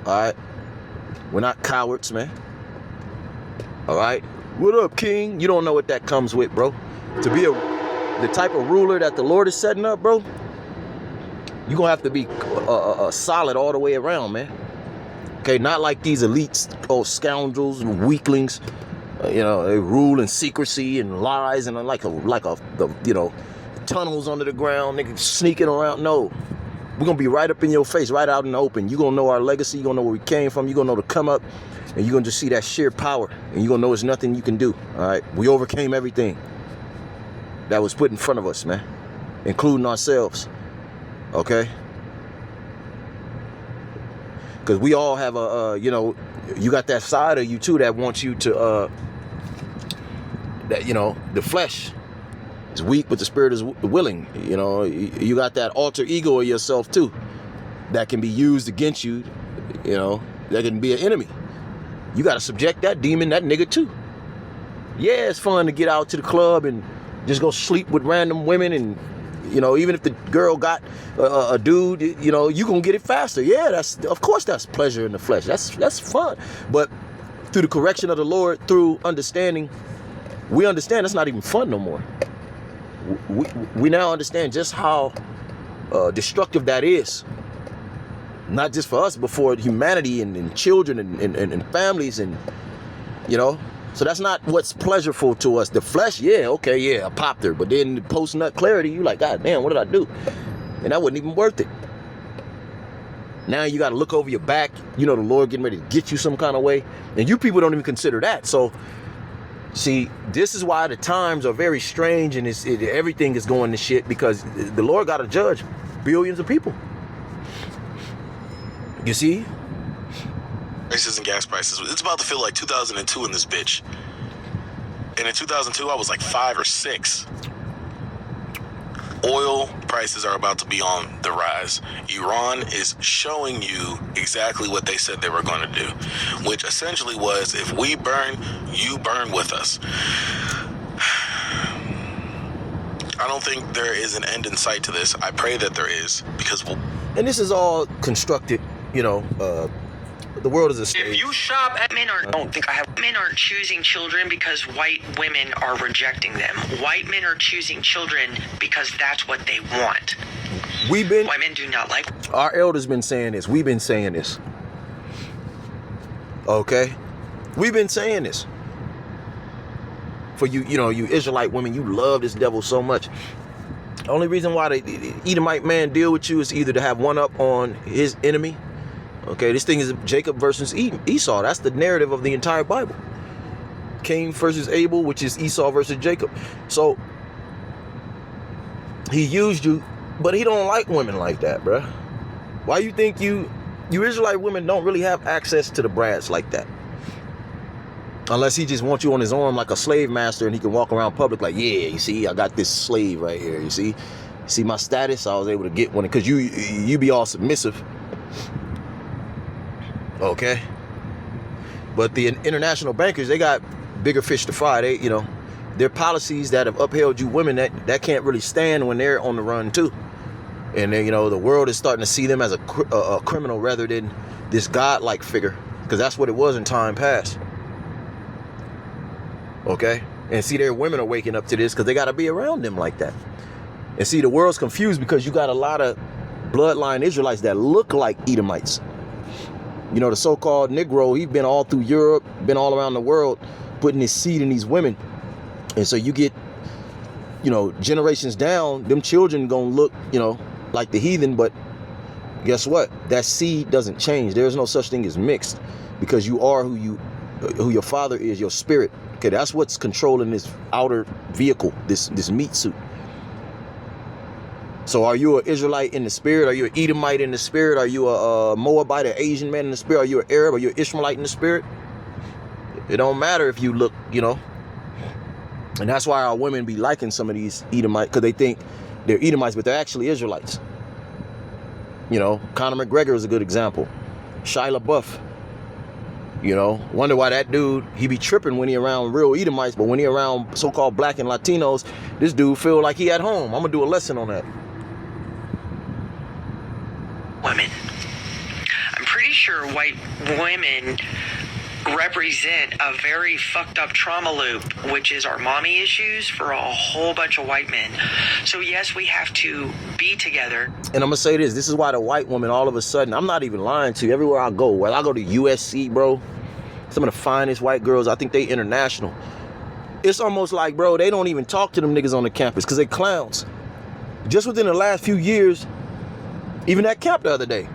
All right? We're not cowards, man. All right? What up, king? You don't know what that comes with, bro. To be the type of ruler that the Lord is setting up, bro, you're going to have to be solid all the way around, man. Okay, not like these elites, scoundrels and weaklings. They rule in secrecy and lies and tunnels under the ground, niggas sneaking around. No, we're gonna be right up in your face, right out in the open. You're gonna know our legacy. You're gonna know where we came from. You're gonna know to come up, and you're gonna just see that sheer power, and you're gonna know there's nothing you can do. All right, we overcame everything that was put in front of us, man, including ourselves. Okay. Because we all have you got that side of you too that wants you to, the flesh is weak, but the spirit is willing. You got that alter ego of yourself too that can be used against you, that can be an enemy. You got to subject that demon, that nigga too. Yeah, it's fun to get out to the club and just go sleep with random women and, even if the girl got a dude, you gonna get it faster. Yeah, of course that's pleasure in the flesh. That's fun. But through the correction of the Lord, through understanding, we understand that's not even fun no more. We now understand just how destructive that is. Not just for us, but for humanity and children and families and, So that's not what's pleasurable to us. The flesh, I popped her. But then post-nut clarity, you like, God damn, what did I do? And that wasn't even worth it. Now you got to look over your back. You know, the Lord getting ready to get you some kind of way. And you people don't even consider that. So, see, this is why the times are very strange and everything is going to shit, because the Lord got to judge billions of people. You see? Prices and gas prices. It's about to feel like 2002 in this bitch. And in 2002, I was like 5 or 6. Oil prices are about to be on the rise. Iran is showing you exactly what they said they were going to do, which essentially was, if we burn, you burn with us. I don't think there is an end in sight to this. I pray that there is, because and this is all constructed, you know, the world is a stage. If you shop at Men aren't choosing children because white women are rejecting them. White men are choosing children because that's what they want. White men do not like. Our elders been saying this. We've been saying this. Okay? We've been saying this. For you, you know, you Israelite women, you love this devil so much. The only reason why the Edomite man deal with you is either to have one up on his enemy. Okay, this thing is Jacob versus Esau. That's the narrative of the entire Bible. Cain versus Abel, which is Esau versus Jacob. So he used you, but he don't like women like that, bruh. Why you think you Israelite women don't really have access to the brats like that? Unless he just wants you on his arm like a slave master, and he can walk around public like, yeah, you see, I got this slave right here. You see my status? I was able to get one, because you be all submissive. Okay, but the international bankers, they got bigger fish to fry. They, you know, their policies that have upheld you women that can't really stand when they're on the run too. And then, you know, the world is starting to see them as a criminal rather than this godlike figure, because that's what it was in time past. Okay, and see, their women are waking up to this because they got to be around them like that. And see, the world's confused because you got a lot of bloodline Israelites that look like Edomites. You know, the so-called Negro, he's been all through Europe, been all around the world, putting his seed in these women. And so you get, you know, generations down, them children gonna look, you know, like the heathen. But guess what? That seed doesn't change. There's no such thing as mixed, because you are who your father is, your spirit. Okay, that's what's controlling this outer vehicle, this meat suit. So are you an Israelite in the spirit? Are you an Edomite in the spirit? Are you a Moabite, an Asian man in the spirit? Are you an Arab? Are you an Ishmaelite in the spirit? It don't matter if you look, you know. And that's why our women be liking some of these Edomites, because they think they're Edomites, but they're actually Israelites. You know, Conor McGregor is a good example. Shia LaBeouf. You know, wonder why that dude, he be tripping when he around real Edomites, but when he around so-called black and Latinos, this dude feel like he at home. I'm gonna do a lesson on that. Women. I'm pretty sure white women represent a very fucked up trauma loop, which is our mommy issues for a whole bunch of white men. So yes, we have to be together. And I'm gonna say this is why the white woman, all of a sudden, I'm not even lying to you, everywhere I go, whether I go to USC, bro, some of the finest white girls, I think they international. It's almost like, bro, they don't even talk to them niggas on the campus because they clowns. Just within the last few years, even at camp the other day,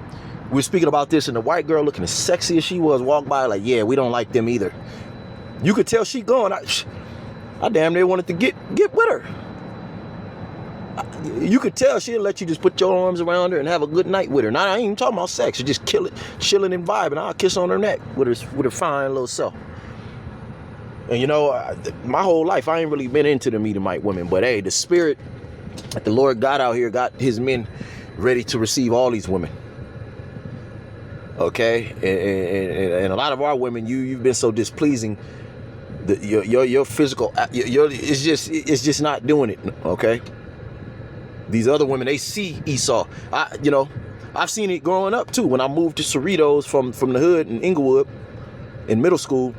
we were speaking about this, and the white girl, looking as sexy as she was, walked by like, yeah, we don't like them either. You could tell she gone. I damn near wanted to get with her. You could tell she'll let you just put your arms around her and have a good night with her. Now, I ain't even talking about sex. You just chilling and vibing. I'll kiss on her neck with her fine little self. And you know, my whole life, I ain't really been into the Edomite women. But hey, the spirit that the Lord got out here got his men ready to receive all these women. Okay, and a lot of our women, you've been so displeasing. Your physical, it's just not doing it. Okay, these other women, they see Esau. I've seen it growing up too. When I moved to Cerritos from the hood in Inglewood in middle school,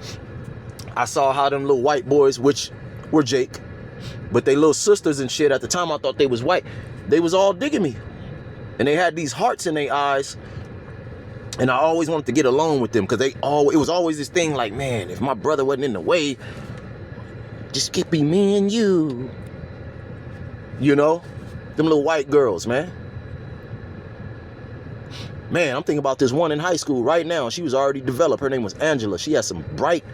I saw how them little white boys, which were Jake, but they little sisters and shit. At the time, I thought they was white. They was all digging me, and they had these hearts in their eyes. And I always wanted to get along with them because it was always this thing like, man, if my brother wasn't in the way, just get be me and you. You know, them little white girls, man. Man, I'm thinking about this one in high school right now. She was already developed. Her name was Angela. She had some bright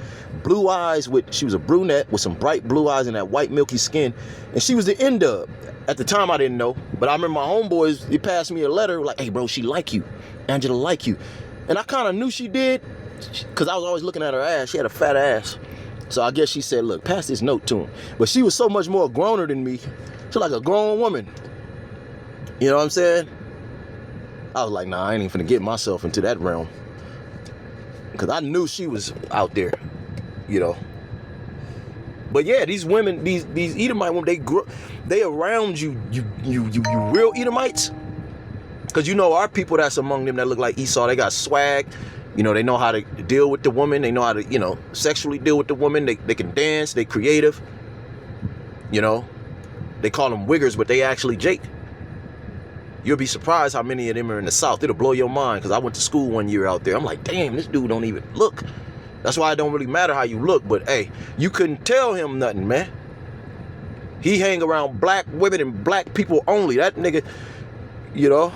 blue eyes she was a brunette with some bright blue eyes and that white milky skin. And she was the N-dub. At the time, I didn't know. But I remember my homeboys, he passed me a letter like, hey, bro, she like you. Angela like you. And I kind of knew she did because I was always looking at her ass. She had a fat ass. So I guess she said, look, pass this note to him. But she was so much more growner than me. She's like a grown woman. You know what I'm saying? I was like, nah, I ain't even finna get myself into that realm. Because I knew she was out there, you know. But yeah, these women, these Edomite women, they around you real Edomites. Because you know our people that's among them that look like Esau, they got swag. You know, they know how to deal with the woman. They know how to, you know, sexually deal with the woman. They can dance. They creative. You know, they call them wiggers, but they actually Jake. You'll be surprised how many of them are in the South. It'll blow your mind because I went to school one year out there. I'm like, damn, this dude don't even look. That's why it don't really matter how you look. But, hey, you couldn't tell him nothing, man. He hang around black women and black people only. That nigga, you know,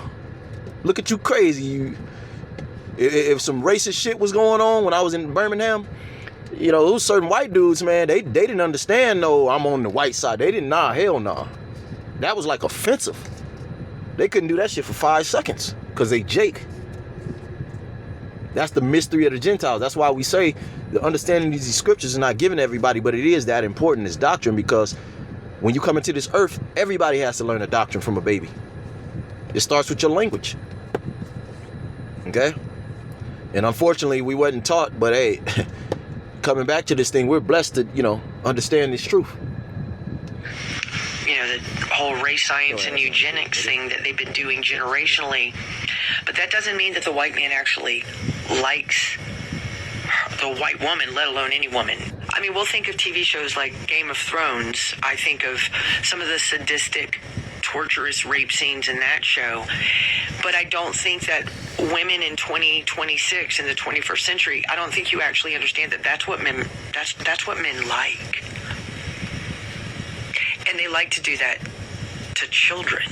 look at you crazy. If some racist shit was going on when I was in Birmingham, you know, those certain white dudes, man, they didn't understand, no, I'm on the white side. They didn't, nah, hell nah. That was like offensive. They couldn't do that shit for 5 seconds because they Jake. That's the mystery of the Gentiles. That's why we say the understanding these scriptures is not given to everybody, but it is that important as doctrine, because when you come into this earth, everybody has to learn a doctrine from a baby. It starts with your language. Okay? And unfortunately, we wasn't taught, but hey, coming back to this thing, we're blessed to, you know, understand this truth. You know, the whole race science and eugenics thing that they've been doing generationally. But that doesn't mean that the white man actually likes the white woman, let alone any woman. I mean, we'll think of TV shows like Game of Thrones. I think of some of the sadistic, torturous rape scenes in that show. But I don't think that women in 2026 in the 21st century, I don't think you actually understand that that's what men like. And they like to do that to children.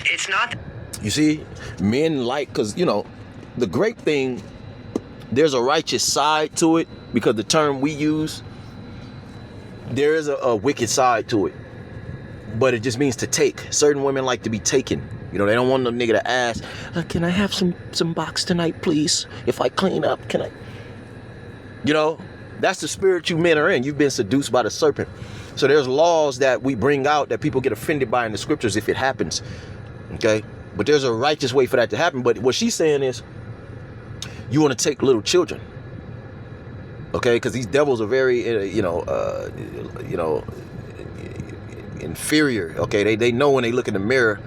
It's not. You see, men like, because, you know, the great thing, there's a righteous side to it, because the term we use, there is a wicked side to it. But it just means to take. Certain women like to be taken. You know, they don't want no nigga to ask, can I have some box tonight, please? If I clean up, can I? You know, that's the spirit you men are in. You've been seduced by the serpent. So there's laws that we bring out that people get offended by in the scriptures if it happens. Okay? But there's a righteous way for that to happen. But what she's saying is, you want to take little children. Okay? Because these devils are very, inferior. Okay? They know when they look in the mirror,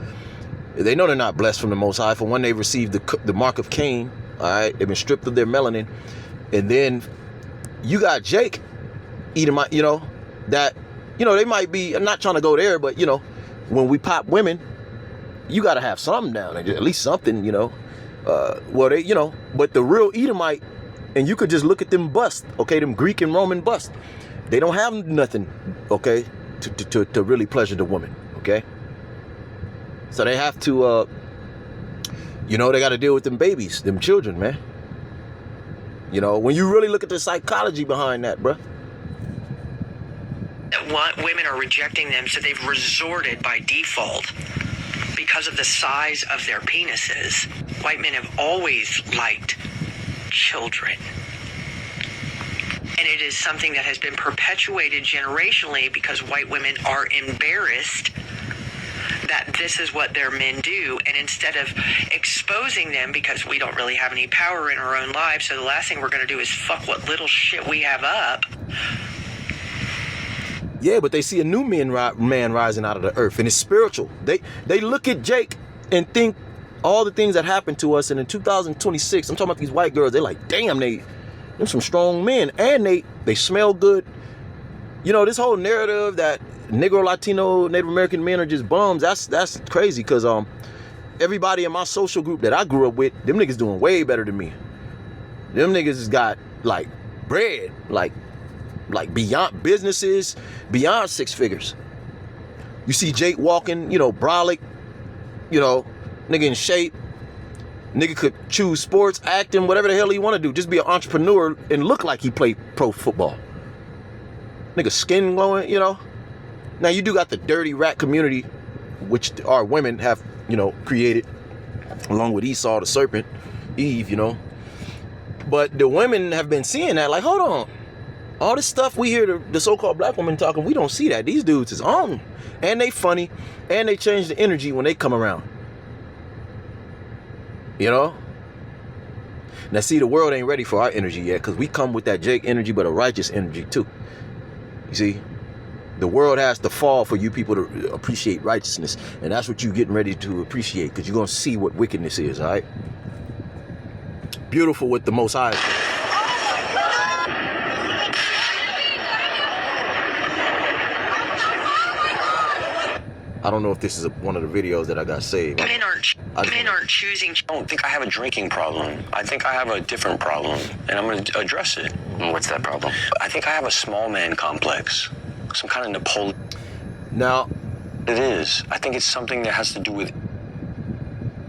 they know they're not blessed from the Most High. For one, they've received the mark of Cain. All right? They've been stripped of their melanin. And then you got Jake, Edomite, you know, that, you know, they might be, I'm not trying to go there, but, you know, when we pop women, you got to have something down, at least something, you know. Well, they, you know, but the real Edomite, and you could just look at them bust, okay, them Greek and Roman bust. They don't have nothing, okay, to really pleasure the woman, okay. So they have to, you know, they got to deal with them babies, them children, man. You know, when you really look at the psychology behind that, bruh. Women are rejecting them, so they've resorted by default because of the size of their penises. White men have always liked children. And it is something that has been perpetuated generationally because white women are embarrassed that this is what their men do. And instead of exposing them, because we don't really have any power in our own lives, so the last thing we're going to do is fuck what little shit we have up. Yeah, but they see a new man rising out of the earth, and it's spiritual. They look at Jake and think all the things that happened to us, and in 2026, I'm talking about these white girls, they're like, damn, they're some strong men, and they smell good. You know, this whole narrative that Negro, Latino, Native American men are just bums, that's crazy, because everybody in my social group that I grew up with, them niggas doing way better than me. Them niggas has got, like, bread, like beyond businesses, beyond 6 figures. You see Jake walking, you know, brolic, you know, nigga in shape. Nigga could choose sports, acting, whatever the hell he want to do. Just be an entrepreneur and look like he played pro football. Nigga skin glowing, you know. Now you do got the dirty rat community, which our women have, you know, created, along with Esau the serpent, Eve, you know. But the women have been seeing that, like, hold on. All this stuff we hear the so-called black women talking, we don't see that. These dudes is on. And they funny. And they change the energy when they come around. You know? Now, see, the world ain't ready for our energy yet, because we come with that Jake energy, but a righteous energy, too. You see? The world has to fall for you people to appreciate righteousness. And that's what you're getting ready to appreciate, because you're going to see what wickedness is, all right? Beautiful with the Most High. I don't know if this is one of the videos that I got saved. Men aren't choosing. I don't think I have a drinking problem. I think I have a different problem, and I'm going to address it. What's that problem? I think I have a small man complex, some kind of Napoleon. Now, It is. I think it's something that has to do with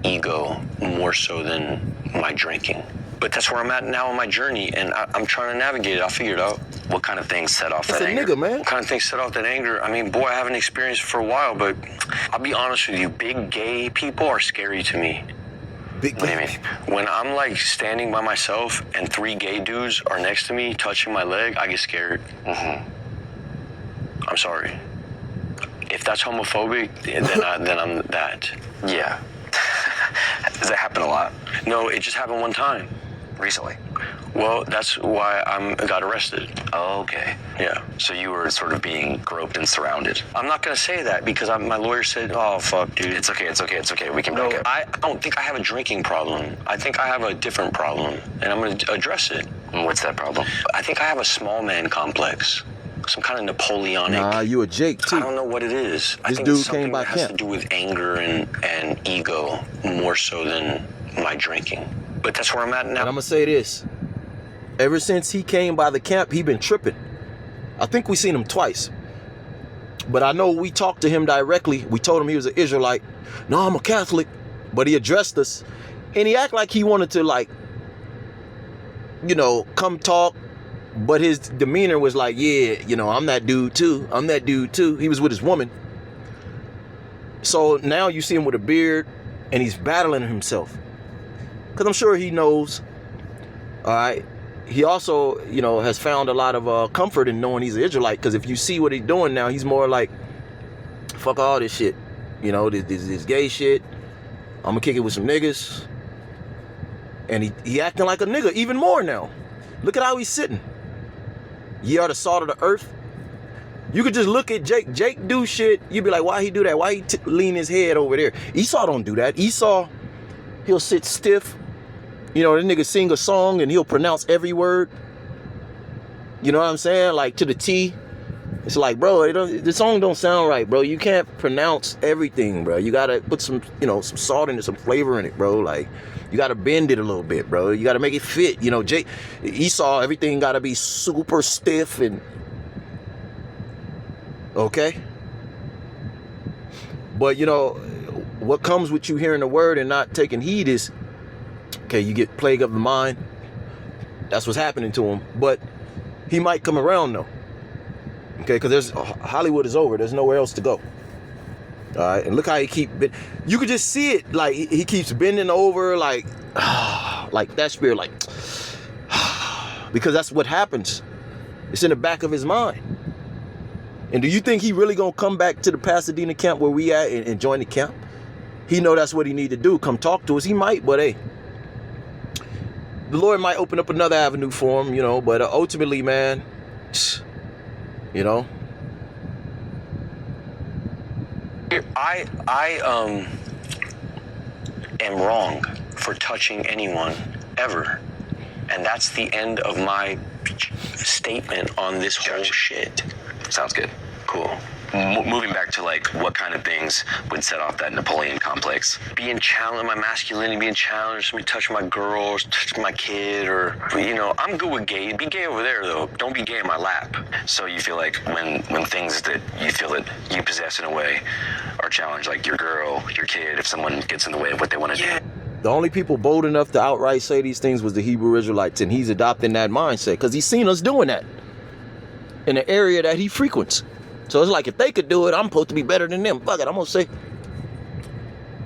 ego more so than my drinking. But that's where I'm at now in my journey, and I'm trying to navigate it. I'll figure it out. What kind of things set off it's that a anger? nigga, man. What kind of things set off that anger? I mean, boy, I haven't experienced it for a while, but I'll be honest with you. Big gay people are scary to me. Big What do you mean? When I'm like standing by myself and 3 gay dudes are next to me touching my leg, I get scared. I'm sorry. If that's homophobic, then I'm that. Yeah. Does that happen a lot? No, it just happened one time. Recently? Well, that's why I got arrested. Oh, okay. Yeah. So you were sort of being groped and surrounded. I'm not gonna say that because my lawyer said, "Oh fuck, dude." It's okay. We can No, break it. I don't think I have a drinking problem. I think I have a different problem, and I'm gonna address it. What's that problem? I think I have a small man complex, some kind of Napoleonic. Nah, you a Jake, I too. don't know what it is. I This think dude it's something came by that has camp. to do with anger and ego more so than my drinking. But that's where I'm at now. And I'm going to say this. Ever since he came by the camp, he been tripping. I think we seen him twice. But I know we talked to him directly. We told him he was an Israelite. No, I'm a Catholic. But he addressed us. And he act like he wanted to, like, you know, come talk. But his demeanor was like, yeah, you know, I'm that dude too. I'm that dude too. He was with his woman. So now you see him with a beard. And he's battling himself. Because I'm sure he knows. All right. He also, you know, has found a lot of comfort in knowing he's an Israelite. Because if you see what he's doing now, he's more like, fuck all this shit. You know, this gay shit. I'm going to kick it with some niggas. And he acting like a nigga even more now. Look at how he's sitting. Ye are the salt of the earth. You could just look at Jake. Jake do shit. You'd be like, why he do that? Why he lean his head over there? Esau don't do that. Esau, he'll sit stiff. You know, the nigga sing a song and he'll pronounce every word. You know what I'm saying? Like to the T. It's like, bro, the song don't sound right, bro. You can't pronounce everything, bro. You gotta put some, you know, some salt in it, some flavor in it, bro. Like, you gotta bend it a little bit, bro. You gotta make it fit. You know, Esau, everything gotta be super stiff and okay. But you know, what comes with you hearing the word and not taking heed is, okay, you get plague of the mind. That's what's happening to him. But he might come around though. Okay, because Hollywood is over. There's nowhere else to go. All right, and look how he you could just see it. Like he keeps bending over, like that spirit, like because that's what happens. It's in the back of his mind. And do you think he really gonna come back to the Pasadena camp where we at and join the camp? He know that's what he need to do. Come talk to us. He might, but hey, the Lord might open up another avenue for him, you know. But ultimately, man, you know. I am wrong for touching anyone ever, and that's the end of my statement on this whole shit. Sounds good. Cool. Moving back to like what kind of things would set off that Napoleon complex? Being challenged, my masculinity being challenged, me touching my girl, or touching my kid, or, you know, I'm good with gay. Be gay over there, though. Don't be gay in my lap. So you feel like when things that you feel that you possess in a way are challenged, like your girl, your kid, if someone gets in the way of what they want to do. The only people bold enough to outright say these things was the Hebrew Israelites, and he's adopting that mindset because he's seen us doing that in the area that he frequents. So it's like, if they could do it, I'm supposed to be better than them. Fuck it, I'm gonna say.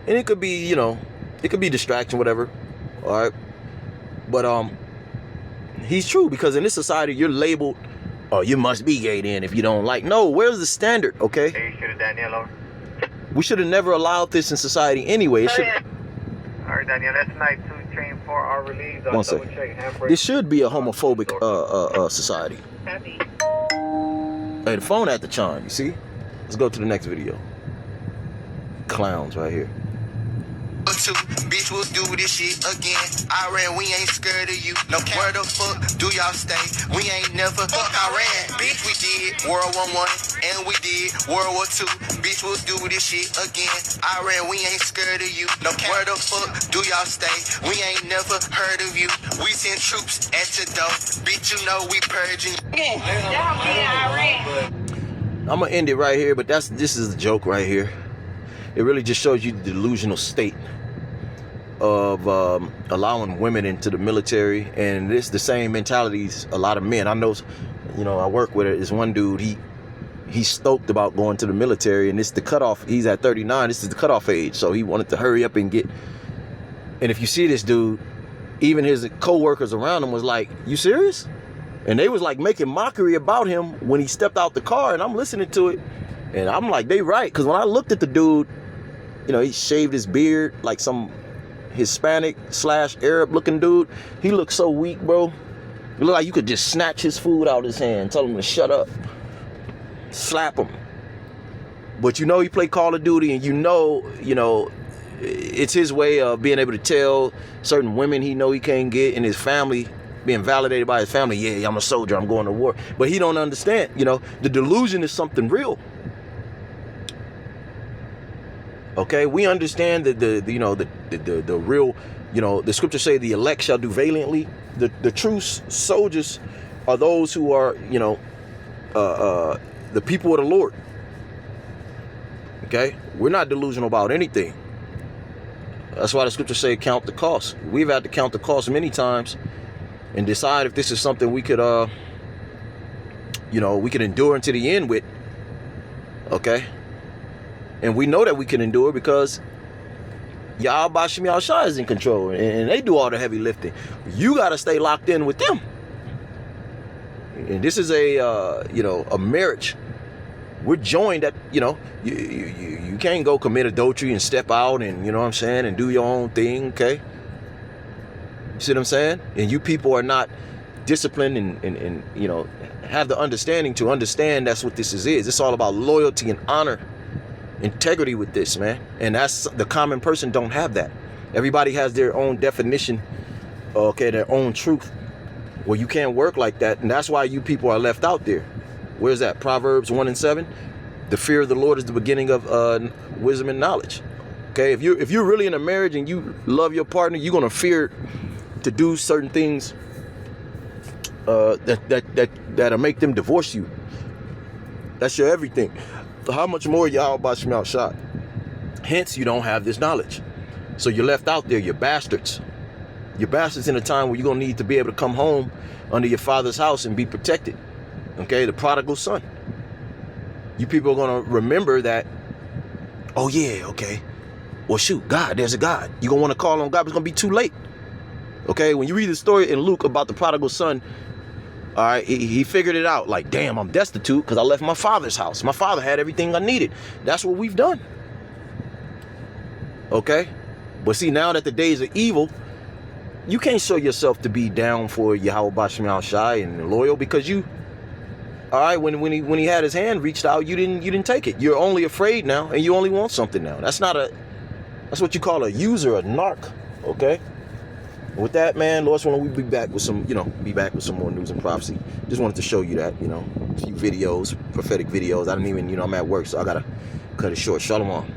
And it could be, you know, it could be distraction, whatever. All right, but he's true, because in this society you're labeled, oh, you must be gay then if you don't like. No, where's the standard? Okay, Hey, you should have Danielle over. we should have never allowed this in society anyway. It should. All right, Danielle, that's night 2, train 4, relieved. One second. It should be a homophobic society. Heavy. Hey, the phone had to chime, you see? Let's go to the next video. Clowns right here. Bitch, we'll do this shit again. Iran, we ain't scared of you. No, where the fuck do y'all stay? We ain't never fuck Iran. Bitch, we did World War I and we did World War II. Bitch, we'll do this shit again. Iran, we ain't scared of you. No, where the fuck do y'all stay? We ain't never heard of you. We send troops at your door. Bitch, you know we purging. I'm gonna end it right here, but this is a joke right here. It really just shows you the delusional state of allowing women into the military, and this the same mentalities a lot of men. I know, you know, I work with it. This one dude, he's stoked about going to the military, and it's the cutoff. He's at 39. This is the cutoff age, so he wanted to hurry up and get. And if you see this dude, even his co-workers around him was like, "You serious?" And they was like making mockery about him when he stepped out the car, and I'm listening to it, and I'm like, they right, because when I looked at the dude, you know, he shaved his beard like some Hispanic / Arab looking dude. He looked so weak, bro. It looked like you could just snatch his food out of his hand, tell him to shut up, slap him. But you know he played Call of Duty, and you know, it's his way of being able to tell certain women he know he can't get, and his family being validated by his family. Yeah, I'm a soldier, I'm going to war. But he don't understand, you know, the delusion is something real. Okay, we understand that the real, you know, the scriptures say the elect shall do valiantly. The true soldiers are those who are, you know, the people of the Lord. Okay, we're not delusional about anything. That's why the scriptures say count the cost. We've had to count the cost many times and decide if this is something we could, we could endure until the end with. Okay. And we know that we can endure because Yahweh Bashim Yahushua is in control, and they do all the heavy lifting. You got to stay locked in with them. And this is a marriage. We're joined at, you can't go commit adultery and step out and, you know what I'm saying, and do your own thing, okay? You see what I'm saying? And you people are not disciplined and have the understanding to understand that's what this is. It's all about loyalty and honor. Integrity with this, man. And that's the common person don't have that. Everybody has their own definition, okay, their own truth. Well, you can't work like that, and that's why you people are left out there. Where's that? Proverbs 1:7. The fear of the Lord is the beginning of wisdom and knowledge. Okay, if you're really in a marriage and you love your partner, you're gonna fear to do certain things that'll make them divorce you. That's your everything. How much more Yahweh Bashim Yahushua? Hence, you don't have this knowledge. So you're left out there. You're bastards. You're bastards in a time where you're going to need to be able to come home under your father's house and be protected. Okay, the prodigal son. You people are going to remember that, oh yeah, okay. Well, shoot, God, there's a God. You're going to want to call on God, but it's going to be too late. Okay, when you read the story in Luke about the prodigal son, all right, he figured it out. Like, damn, I'm destitute because I left my father's house. My father had everything I needed. That's what we've done. Okay? But see, now that the days are evil, you can't show yourself to be down for Yahweh Bashim Yahushua and loyal because you, all right, when he had his hand reached out, you didn't take it. You're only afraid now, and you only want something now. That's what you call a user, a narc. Okay? With that, man, Lord's willing, we'll be back with some more news and prophecy. Just wanted to show you that, a few videos, prophetic videos. I didn't even, I'm at work, so I gotta cut it short. Shalom.